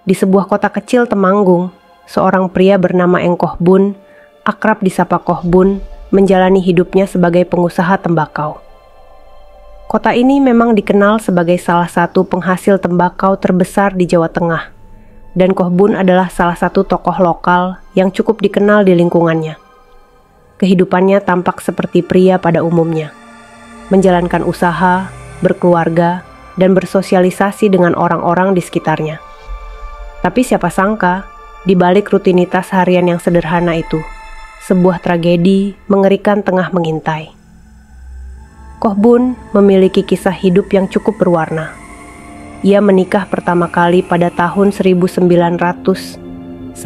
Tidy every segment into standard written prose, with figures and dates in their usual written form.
Di sebuah kota kecil Temanggung, seorang pria bernama Engkoh Bun, akrab disapa Koh Bun, menjalani hidupnya sebagai pengusaha tembakau. Kota ini memang dikenal sebagai salah satu penghasil tembakau terbesar di Jawa Tengah, dan Koh Bun adalah salah satu tokoh lokal yang cukup dikenal di lingkungannya. Kehidupannya tampak seperti pria pada umumnya, menjalankan usaha, berkeluarga, dan bersosialisasi dengan orang-orang di sekitarnya. Tapi siapa sangka, di balik rutinitas harian yang sederhana itu, sebuah tragedi mengerikan tengah mengintai. Koh Bun memiliki kisah hidup yang cukup berwarna. Ia menikah pertama kali pada tahun 1994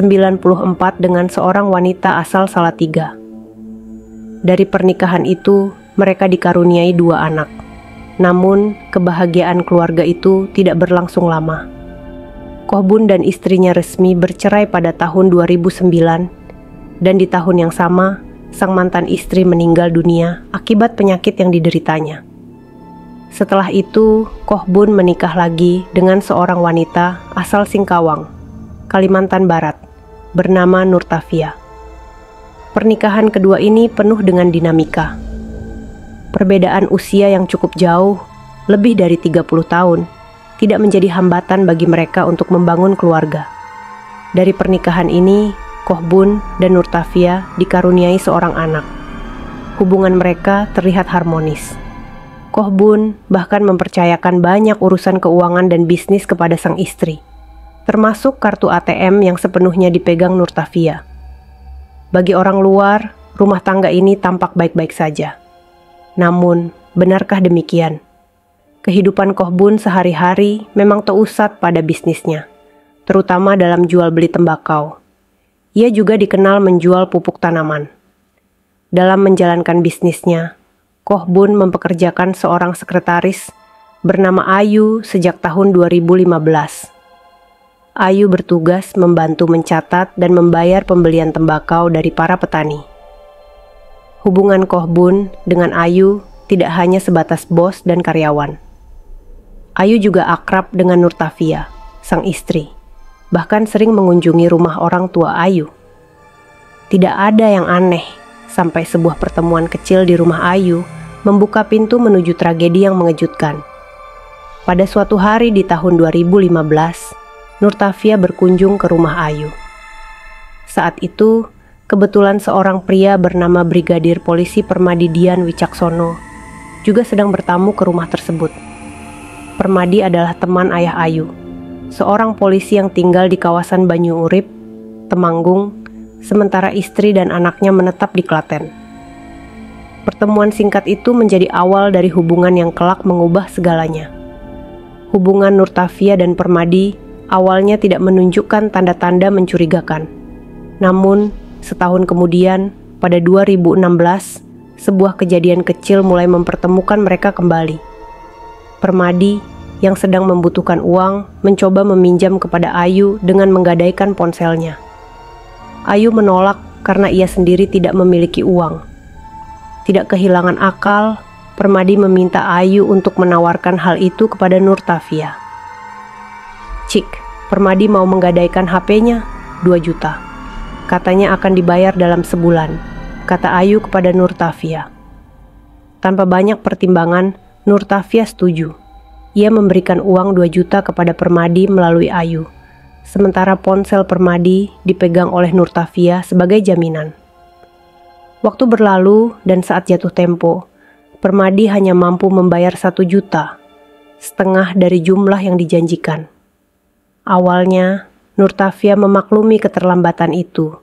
dengan seorang wanita asal Salatiga. Dari pernikahan itu, mereka dikaruniai 2 anak. Namun, kebahagiaan keluarga itu tidak berlangsung lama. Koh Bun dan istrinya resmi bercerai pada tahun 2009, dan di tahun yang sama, sang mantan istri meninggal dunia akibat penyakit yang dideritanya. Setelah itu, Koh Bun menikah lagi dengan seorang wanita asal Singkawang, Kalimantan Barat, bernama Nurtafia. Pernikahan kedua ini penuh dengan dinamika. Perbedaan usia yang cukup jauh, lebih dari 30 tahun, tidak menjadi hambatan bagi mereka untuk membangun keluarga. Dari pernikahan ini, Koh Bun dan Nurtafia dikaruniai seorang anak. Hubungan mereka terlihat harmonis. Koh Bun bahkan mempercayakan banyak urusan keuangan dan bisnis kepada sang istri, termasuk kartu ATM yang sepenuhnya dipegang Nurtafia. Bagi orang luar, rumah tangga ini tampak baik-baik saja. Namun, benarkah demikian? Kehidupan Koh Bun sehari-hari memang terusat pada bisnisnya, terutama dalam jual beli tembakau. Ia juga dikenal menjual pupuk tanaman. Dalam menjalankan bisnisnya, Koh Bun mempekerjakan seorang sekretaris bernama Ayu sejak tahun 2015. Ayu bertugas membantu mencatat dan membayar pembelian tembakau dari para petani. Hubungan Koh Bun dengan Ayu tidak hanya sebatas bos dan karyawan. Ayu juga akrab dengan Nurtafia, sang istri, bahkan sering mengunjungi rumah orang tua Ayu. Tidak ada yang aneh sampai sebuah pertemuan kecil di rumah Ayu membuka pintu menuju tragedi yang mengejutkan. Pada suatu hari di tahun 2015, Nurtafia berkunjung ke rumah Ayu. Saat itu, kebetulan seorang pria bernama Brigadir Polisi Permadi Dian Wicaksono juga sedang bertamu ke rumah tersebut. Permadi adalah teman ayah Ayu, seorang polisi yang tinggal di kawasan Banyu Urip, Temanggung, sementara istri dan anaknya menetap di Klaten. Pertemuan singkat itu menjadi awal dari hubungan yang kelak mengubah segalanya. Hubungan Nurtafia dan Permadi awalnya tidak menunjukkan tanda-tanda mencurigakan. Namun, setahun kemudian, pada 2016, sebuah kejadian kecil mulai mempertemukan mereka kembali. Permadi, yang sedang membutuhkan uang, mencoba meminjam kepada Ayu dengan menggadaikan ponselnya. Ayu menolak karena ia sendiri tidak memiliki uang. Tidak kehilangan akal, Permadi meminta Ayu untuk menawarkan hal itu kepada Nurtafia. "Cik, Permadi mau menggadaikan HP-nya, 2 juta. Katanya akan dibayar dalam sebulan," kata Ayu kepada Nurtafia. Tanpa banyak pertimbangan, Nurtafia setuju. Ia memberikan uang 2 juta kepada Permadi melalui Ayu, sementara ponsel Permadi dipegang oleh Nurtafia sebagai jaminan. Waktu berlalu dan saat jatuh tempo, Permadi hanya mampu membayar 1 juta, setengah dari jumlah yang dijanjikan. Awalnya, Nurtafia memaklumi keterlambatan itu,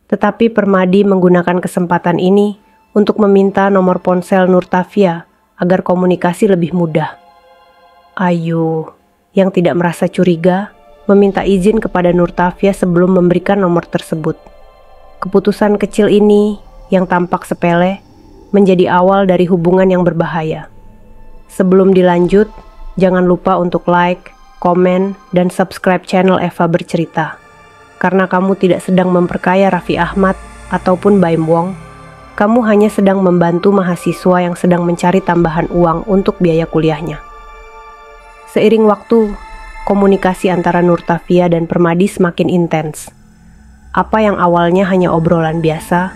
tetapi Permadi menggunakan kesempatan ini untuk meminta nomor ponsel Nurtafia agar komunikasi lebih mudah. Ayu, yang tidak merasa curiga, meminta izin kepada Nurtafia sebelum memberikan nomor tersebut. Keputusan kecil ini, yang tampak sepele, menjadi awal dari hubungan yang berbahaya. Sebelum dilanjut, jangan lupa untuk like, komen, dan subscribe channel Eva Bercerita. Karena kamu tidak sedang memperkaya Raffi Ahmad ataupun Baim Wong, kamu hanya sedang membantu mahasiswa yang sedang mencari tambahan uang untuk biaya kuliahnya. Seiring waktu, komunikasi antara Nurtafia dan Permadi semakin intens. Apa yang awalnya hanya obrolan biasa,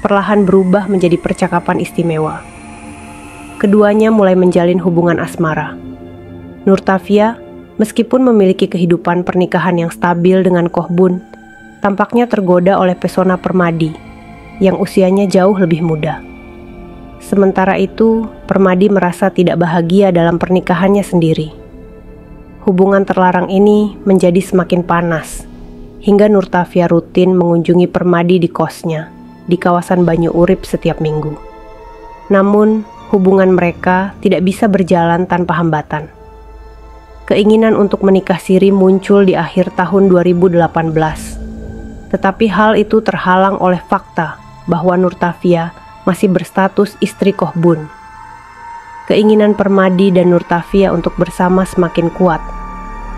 perlahan berubah menjadi percakapan istimewa. Keduanya mulai menjalin hubungan asmara. Nurtafia, meskipun memiliki kehidupan pernikahan yang stabil dengan Kohbun, tampaknya tergoda oleh pesona Permadi yang usianya jauh lebih muda. Sementara itu, Permadi merasa tidak bahagia dalam pernikahannya sendiri. Hubungan terlarang ini menjadi semakin panas, hingga Nurtafia rutin mengunjungi Permadi di kosnya di kawasan Banyu Urip setiap minggu. Namun, hubungan mereka tidak bisa berjalan tanpa hambatan. Keinginan untuk menikah siri muncul di akhir tahun 2018. Tetapi hal itu terhalang oleh fakta bahwa Nurtafia masih berstatus istri Kohbun. Keinginan Permadi dan Nurtafia untuk bersama semakin kuat,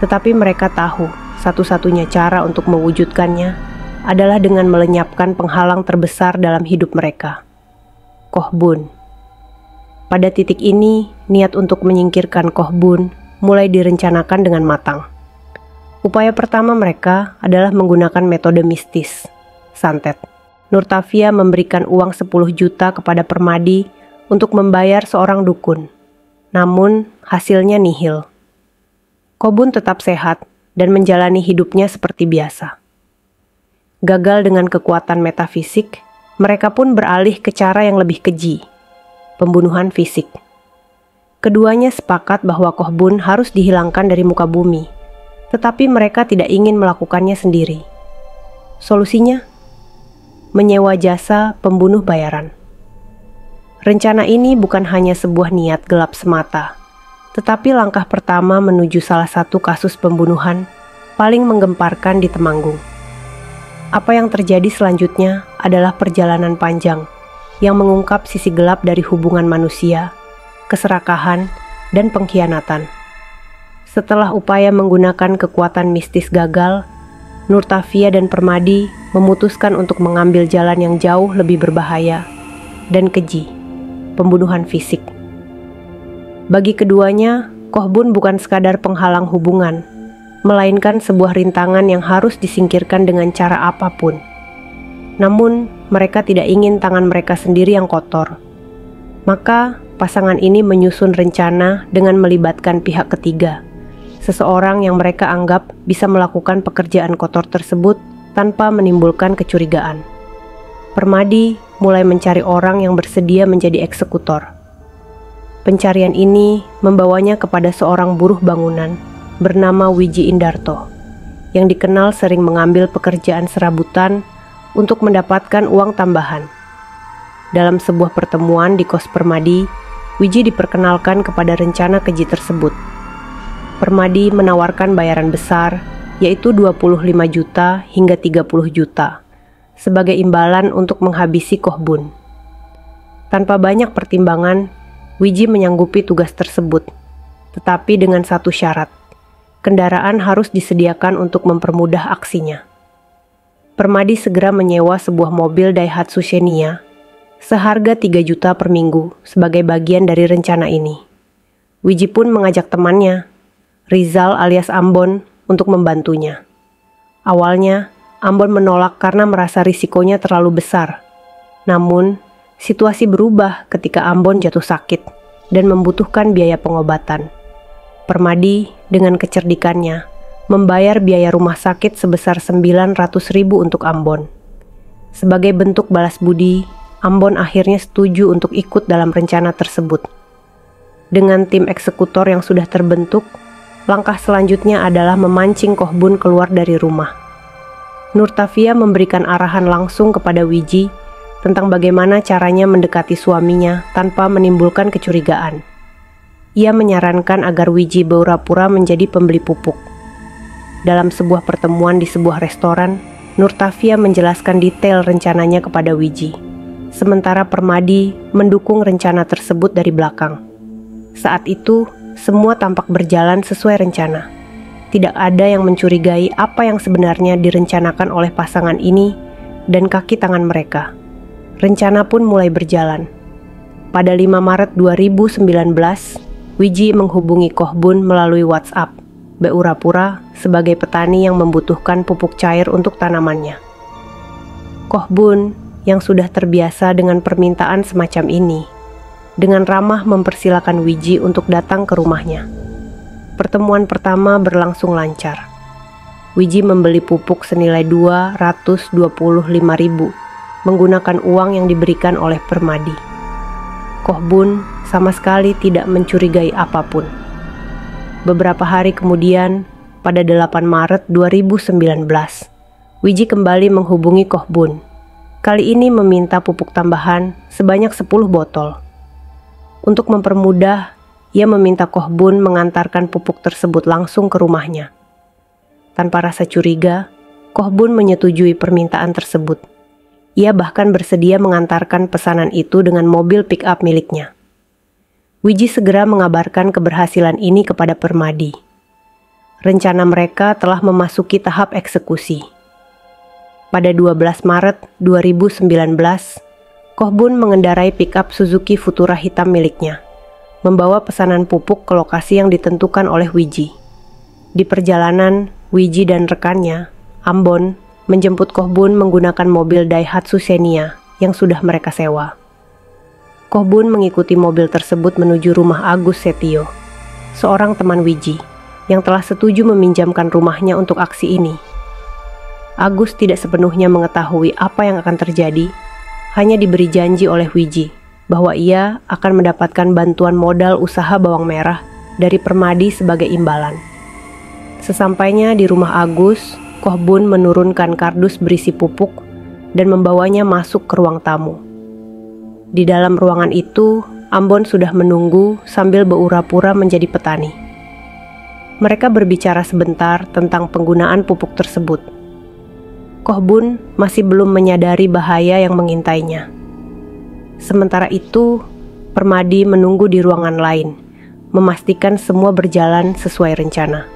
tetapi mereka tahu satu-satunya cara untuk mewujudkannya adalah dengan melenyapkan penghalang terbesar dalam hidup mereka, Kohbun. Pada titik ini, niat untuk menyingkirkan Kohbun mulai direncanakan dengan matang. Upaya pertama mereka adalah menggunakan metode mistis, santet. Nurtafia memberikan uang 10 juta kepada Permadi untuk membayar seorang dukun. Namun, hasilnya nihil. Kohbun tetap sehat dan menjalani hidupnya seperti biasa. Gagal dengan kekuatan metafisik, mereka pun beralih ke cara yang lebih keji, pembunuhan fisik. Keduanya sepakat bahwa Kohbun harus dihilangkan dari muka bumi, tetapi mereka tidak ingin melakukannya sendiri. Solusinya? Menyewa jasa pembunuh bayaran. Rencana ini bukan hanya sebuah niat gelap semata, tetapi langkah pertama menuju salah satu kasus pembunuhan paling menggemparkan di Temanggung. Apa yang terjadi selanjutnya adalah perjalanan panjang yang mengungkap sisi gelap dari hubungan manusia, keserakahan, dan pengkhianatan. Setelah upaya menggunakan kekuatan mistis gagal, Nurtafia dan Permadi memutuskan untuk mengambil jalan yang jauh lebih berbahaya dan keji, pembunuhan fisik. Bagi keduanya, Kohbun bukan sekadar penghalang hubungan, melainkan sebuah rintangan yang harus disingkirkan dengan cara apapun. Namun, mereka tidak ingin tangan mereka sendiri yang kotor. Maka, pasangan ini menyusun rencana dengan melibatkan pihak ketiga, seseorang yang mereka anggap bisa melakukan pekerjaan kotor tersebut tanpa menimbulkan kecurigaan. Permadi mulai mencari orang yang bersedia menjadi eksekutor. Pencarian ini membawanya kepada seorang buruh bangunan bernama Wiji Indarto, yang dikenal sering mengambil pekerjaan serabutan untuk mendapatkan uang tambahan. Dalam sebuah pertemuan di kos Permadi, Wiji diperkenalkan kepada rencana keji tersebut. Permadi menawarkan bayaran besar, yaitu 25 juta hingga 30 juta, sebagai imbalan untuk menghabisi Kohbun. Tanpa banyak pertimbangan, Wiji menyanggupi tugas tersebut, tetapi dengan satu syarat, kendaraan harus disediakan untuk mempermudah aksinya. Permadi segera menyewa sebuah mobil Daihatsu Xenia, seharga 3 juta per minggu sebagai bagian dari rencana ini. Wiji pun mengajak temannya, Rizal alias Ambon, untuk membantunya. Awalnya, Ambon menolak karena merasa risikonya terlalu besar. Namun, situasi berubah ketika Ambon jatuh sakit dan membutuhkan biaya pengobatan. Permadi, dengan kecerdikannya, membayar biaya rumah sakit sebesar 900.000 untuk Ambon. Sebagai bentuk balas budi, Ambon akhirnya setuju untuk ikut dalam rencana tersebut. Dengan tim eksekutor yang sudah terbentuk, langkah selanjutnya adalah memancing Kohbun keluar dari rumah. Nurtafia memberikan arahan langsung kepada Wiji tentang bagaimana caranya mendekati suaminya tanpa menimbulkan kecurigaan. Ia menyarankan agar Wiji pura-pura menjadi pembeli pupuk. Dalam sebuah pertemuan di sebuah restoran, Nurtafia menjelaskan detail rencananya kepada Wiji, sementara Permadi mendukung rencana tersebut dari belakang. Saat itu, semua tampak berjalan sesuai rencana. Tidak ada yang mencurigai apa yang sebenarnya direncanakan oleh pasangan ini dan kaki tangan mereka. Rencana pun mulai berjalan. Pada 5 Maret 2019, Wiji menghubungi Kohbun melalui WhatsApp, Beurapura sebagai petani yang membutuhkan pupuk cair untuk tanamannya. Koh Bun yang sudah terbiasa dengan permintaan semacam ini, dengan ramah mempersilakan Wiji untuk datang ke rumahnya. Pertemuan pertama berlangsung lancar. Wiji membeli pupuk senilai 225.000 menggunakan uang yang diberikan oleh Permadi. Koh Bun sama sekali tidak mencurigai apapun. Beberapa hari kemudian, pada 8 Maret 2019, Wiji kembali menghubungi Koh Bun. Kali ini meminta pupuk tambahan sebanyak 10 botol. Untuk mempermudah, ia meminta Koh Bun mengantarkan pupuk tersebut langsung ke rumahnya. Tanpa rasa curiga, Koh Bun menyetujui permintaan tersebut. Ia bahkan bersedia mengantarkan pesanan itu dengan mobil pick-up miliknya. Wiji segera mengabarkan keberhasilan ini kepada Permadi. Rencana mereka telah memasuki tahap eksekusi. Pada 12 Maret 2019, Koh Bun mengendarai pick-up Suzuki Futura hitam miliknya, membawa pesanan pupuk ke lokasi yang ditentukan oleh Wiji. Di perjalanan, Wiji dan rekannya, Ambon, menjemput Koh Bun menggunakan mobil Daihatsu Xenia yang sudah mereka sewa. Koh Bun mengikuti mobil tersebut menuju rumah Agus Setio, seorang teman Wiji, yang telah setuju meminjamkan rumahnya untuk aksi ini. Agus tidak sepenuhnya mengetahui apa yang akan terjadi, hanya diberi janji oleh Wiji bahwa ia akan mendapatkan bantuan modal usaha bawang merah dari Permadi sebagai imbalan. Sesampainya di rumah Agus, Koh Bun menurunkan kardus berisi pupuk dan membawanya masuk ke ruang tamu. Di dalam ruangan itu, Ambon sudah menunggu sambil beura-pura menjadi petani. Mereka berbicara sebentar tentang penggunaan pupuk tersebut. Koh Bun masih belum menyadari bahaya yang mengintainya. Sementara itu, Permadi menunggu di ruangan lain, memastikan semua berjalan sesuai rencana.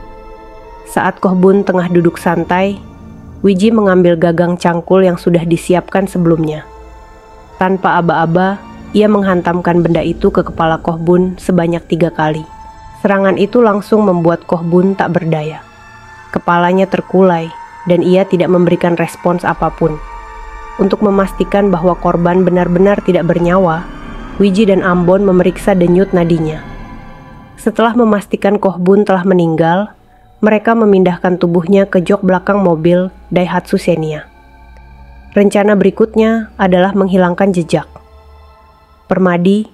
Saat Koh Bun tengah duduk santai, Wiji mengambil gagang cangkul yang sudah disiapkan sebelumnya. Tanpa aba-aba, ia menghantamkan benda itu ke kepala Koh Bun sebanyak 3 kali. Serangan itu langsung membuat Koh Bun tak berdaya. Kepalanya terkulai dan ia tidak memberikan respons apapun. Untuk memastikan bahwa korban benar-benar tidak bernyawa, Wiji dan Ambon memeriksa denyut nadinya. Setelah memastikan Koh Bun telah meninggal, mereka memindahkan tubuhnya ke jok belakang mobil Daihatsu Xenia. Rencana berikutnya adalah menghilangkan jejak. Permadi,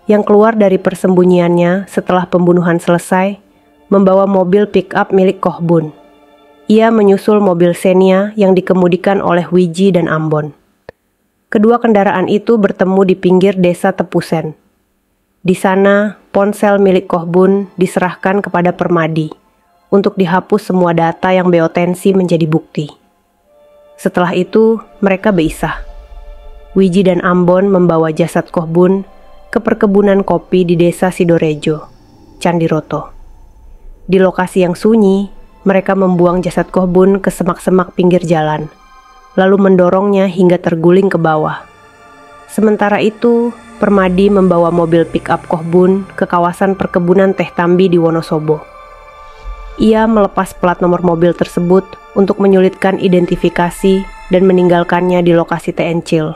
yang keluar dari persembunyiannya setelah pembunuhan selesai, membawa mobil pick-up milik Koh Bun. Ia menyusul mobil Xenia yang dikemudikan oleh Wiji dan Ambon. Kedua kendaraan itu bertemu di pinggir desa Tepusen. Di sana, ponsel milik Koh Bun diserahkan kepada Permadi untuk dihapus semua data yang beotensi menjadi bukti. Setelah itu, mereka beisah. Wiji dan Ambon membawa jasad Koh Bun ke perkebunan kopi di desa Sidorejo, Candiroto. Di lokasi yang sunyi, mereka membuang jasad Koh Bun ke semak-semak pinggir jalan, lalu mendorongnya hingga terguling ke bawah. Sementara itu, Permadi membawa mobil pick-up Koh Bun ke kawasan perkebunan teh Tambi di Wonosobo. Ia melepas plat nomor mobil tersebut untuk menyulitkan identifikasi dan meninggalkannya di lokasi TNCil.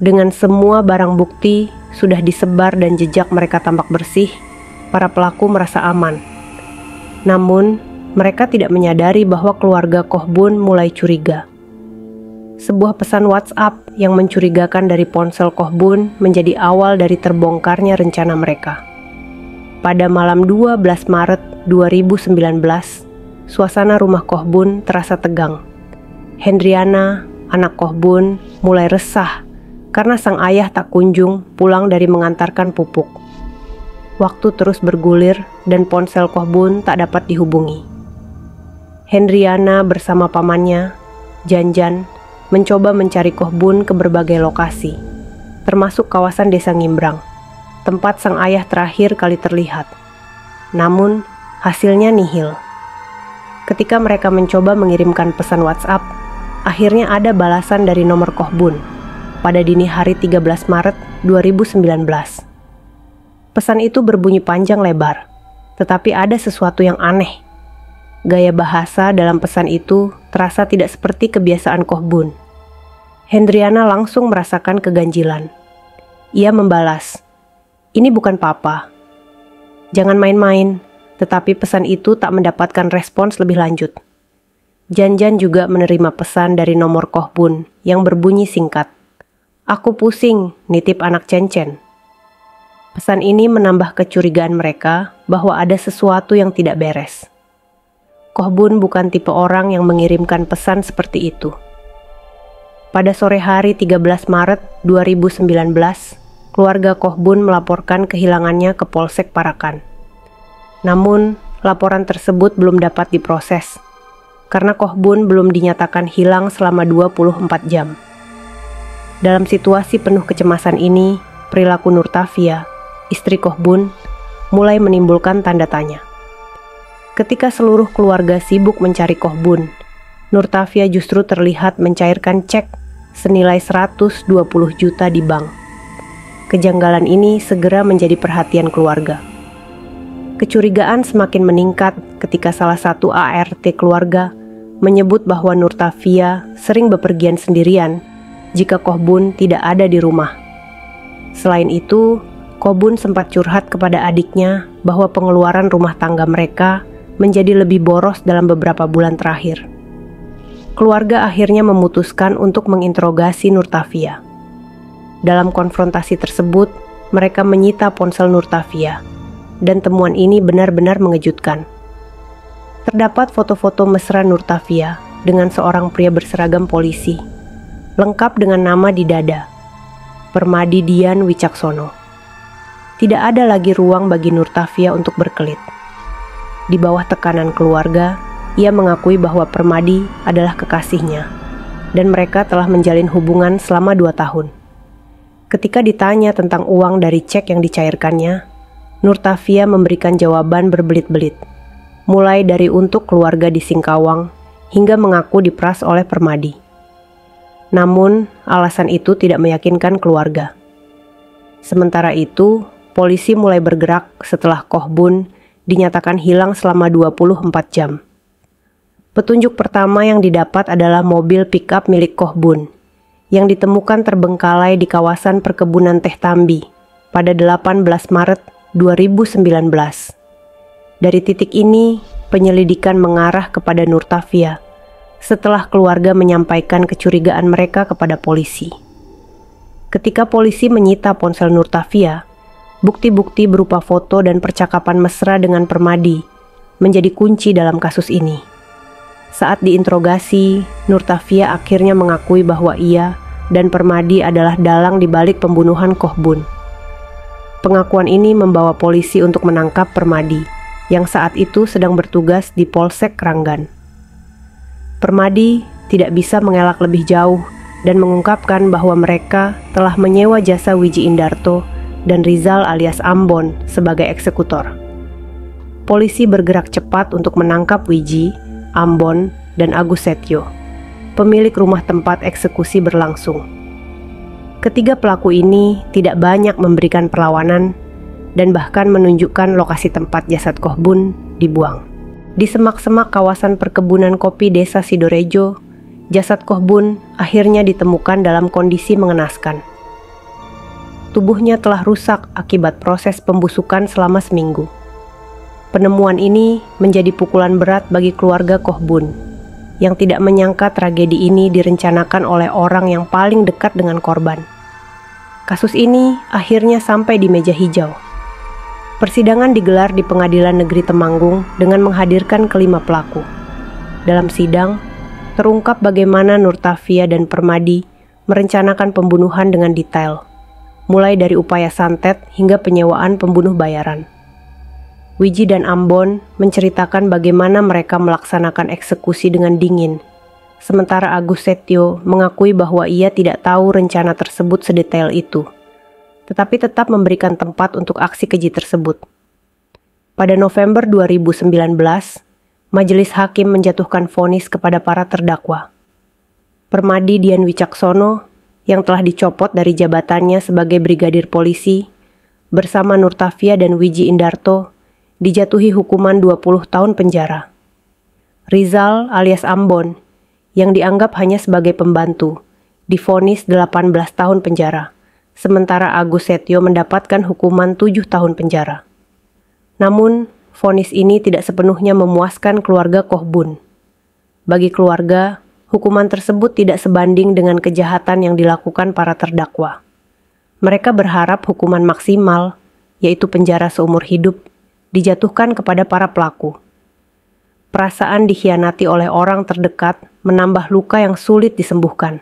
Dengan semua barang bukti sudah disebar dan jejak mereka tampak bersih, para pelaku merasa aman. Namun, mereka tidak menyadari bahwa keluarga Koh Bun mulai curiga. Sebuah pesan WhatsApp yang mencurigakan dari ponsel Koh Bun menjadi awal dari terbongkarnya rencana mereka. Pada malam 12 Maret 2019, suasana rumah Koh Bun terasa tegang. Hendriana, anak Koh Bun, mulai resah karena sang ayah tak kunjung pulang dari mengantarkan pupuk. Waktu terus bergulir dan ponsel Koh Bun tak dapat dihubungi. Hendriana bersama pamannya, Janjan, mencoba mencari Koh Bun ke berbagai lokasi, termasuk kawasan desa Ngimbrang, tempat sang ayah terakhir kali terlihat. Namun, hasilnya nihil. Ketika mereka mencoba mengirimkan pesan WhatsApp, akhirnya ada balasan dari nomor Koh Bun pada dini hari 13 Maret 2019. Pesan itu berbunyi panjang lebar, tetapi ada sesuatu yang aneh gaya bahasa dalam pesan itu terasa tidak seperti kebiasaan Koh Bun. Hendriana langsung merasakan keganjilan. Ia membalas, "Ini bukan papa. Jangan main-main." Tetapi pesan itu tak mendapatkan respons lebih lanjut. Janjan juga menerima pesan dari nomor Koh Bun yang berbunyi singkat, "Aku pusing, nitip anak Cencen." Pesan ini menambah kecurigaan mereka bahwa ada sesuatu yang tidak beres. Koh Bun bukan tipe orang yang mengirimkan pesan seperti itu. Pada sore hari 13 Maret 2019, keluarga Koh Bun melaporkan kehilangannya ke Polsek Parakan. Namun, laporan tersebut belum dapat diproses, karena Koh Bun belum dinyatakan hilang selama 24 jam. Dalam situasi penuh kecemasan ini, perilaku Nurtafia, istri Koh Bun, mulai menimbulkan tanda tanya. Ketika seluruh keluarga sibuk mencari Koh Bun, Nurtafia justru terlihat mencairkan cek senilai 120 juta di bank. Kejanggalan ini segera menjadi perhatian keluarga. Kecurigaan semakin meningkat ketika salah satu ART keluarga menyebut bahwa Nurtafia sering bepergian sendirian jika Koh Bun tidak ada di rumah. Selain itu, Koh Bun sempat curhat kepada adiknya bahwa pengeluaran rumah tangga mereka menjadi lebih boros dalam beberapa bulan terakhir. Keluarga akhirnya memutuskan untuk menginterogasi Nurtafia. Dalam konfrontasi tersebut, mereka menyita ponsel Nurtafia. Dan temuan ini benar-benar mengejutkan. Terdapat foto-foto mesra Nurtafia dengan seorang pria berseragam polisi, lengkap dengan nama di dada, Permadi Dian Wicaksono. Tidak ada lagi ruang bagi Nurtafia untuk berkelit. Di bawah tekanan keluarga, ia mengakui bahwa Permadi adalah kekasihnya, dan mereka telah menjalin hubungan selama 2 tahun. Ketika ditanya tentang uang dari cek yang dicairkannya, Nurtafia memberikan jawaban berbelit-belit, mulai dari untuk keluarga di Singkawang hingga mengaku diperas oleh Permadi. Namun, alasan itu tidak meyakinkan keluarga. Sementara itu, polisi mulai bergerak setelah Koh Bun dinyatakan hilang selama 24 jam. Petunjuk pertama yang didapat adalah mobil pick-up milik Koh Bun yang ditemukan terbengkalai di kawasan perkebunan teh Tambi pada 18 Maret 2019. Dari titik ini, penyelidikan mengarah kepada Nurtafia setelah keluarga menyampaikan kecurigaan mereka kepada polisi. Ketika polisi menyita ponsel Nurtafia, bukti-bukti berupa foto dan percakapan mesra dengan Permadi menjadi kunci dalam kasus ini. Saat diinterogasi, Nurtafia akhirnya mengakui bahwa ia dan Permadi adalah dalang di balik pembunuhan Koh Bun. Pengakuan ini membawa polisi untuk menangkap Permadi, yang saat itu sedang bertugas di Polsek Ranggan. Permadi tidak bisa mengelak lebih jauh dan mengungkapkan bahwa mereka telah menyewa jasa Wiji Indarto dan Rizal alias Ambon sebagai eksekutor. Polisi bergerak cepat untuk menangkap Wiji, Ambon, dan Agus Setio, pemilik rumah tempat eksekusi berlangsung. Ketiga pelaku ini tidak banyak memberikan perlawanan dan bahkan menunjukkan lokasi tempat jasad Koh Bun dibuang. Di semak-semak kawasan perkebunan kopi desa Sidorejo, jasad Koh Bun akhirnya ditemukan dalam kondisi mengenaskan. Tubuhnya telah rusak akibat proses pembusukan selama seminggu. Penemuan ini menjadi pukulan berat bagi keluarga Koh Bun, yang tidak menyangka tragedi ini direncanakan oleh orang yang paling dekat dengan korban. Kasus ini akhirnya sampai di meja hijau. Persidangan digelar di Pengadilan Negeri Temanggung dengan menghadirkan kelima pelaku. Dalam sidang, terungkap bagaimana Nurtafia dan Permadi merencanakan pembunuhan dengan detail, mulai dari upaya santet hingga penyewaan pembunuh bayaran. Wiji dan Ambon menceritakan bagaimana mereka melaksanakan eksekusi dengan dingin, sementara Agus Setio mengakui bahwa ia tidak tahu rencana tersebut sedetail itu, tetapi tetap memberikan tempat untuk aksi keji tersebut. Pada November 2019, majelis hakim menjatuhkan vonis kepada para terdakwa. Permadi Dian Wicaksono, yang telah dicopot dari jabatannya sebagai brigadir polisi, bersama Nurtafia dan Wiji Indarto, dijatuhi hukuman 20 tahun penjara. Rizal alias Ambon, yang dianggap hanya sebagai pembantu, divonis 18 tahun penjara, sementara Agus Setio mendapatkan hukuman 7 tahun penjara. Namun, vonis ini tidak sepenuhnya memuaskan keluarga Kohbun. Bagi keluarga, hukuman tersebut tidak sebanding dengan kejahatan yang dilakukan para terdakwa. Mereka berharap hukuman maksimal, yaitu penjara seumur hidup, dijatuhkan kepada para pelaku. Perasaan dikhianati oleh orang terdekat menambah luka yang sulit disembuhkan.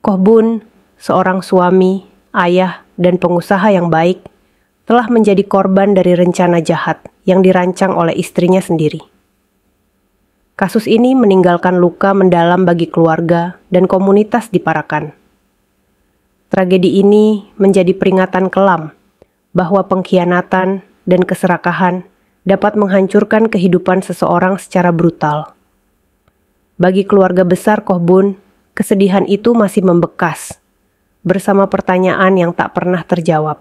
Kohbun, seorang suami, ayah, dan pengusaha yang baik, telah menjadi korban dari rencana jahat yang dirancang oleh istrinya sendiri. Kasus ini meninggalkan luka mendalam bagi keluarga dan komunitas di Parakan. Tragedi ini menjadi peringatan kelam bahwa pengkhianatan dan keserakahan dapat menghancurkan kehidupan seseorang secara brutal. Bagi keluarga besar Kohbun, kesedihan itu masih membekas, bersama pertanyaan yang tak pernah terjawab.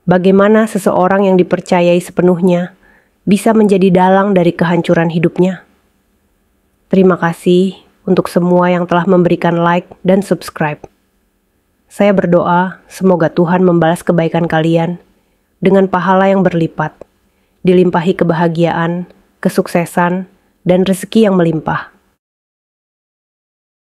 Bagaimana seseorang yang dipercayai sepenuhnya bisa menjadi dalang dari kehancuran hidupnya? Terima kasih untuk semua yang telah memberikan like dan subscribe. Saya berdoa semoga Tuhan membalas kebaikan kalian dengan pahala yang berlipat, dilimpahi kebahagiaan, kesuksesan, dan rezeki yang melimpah.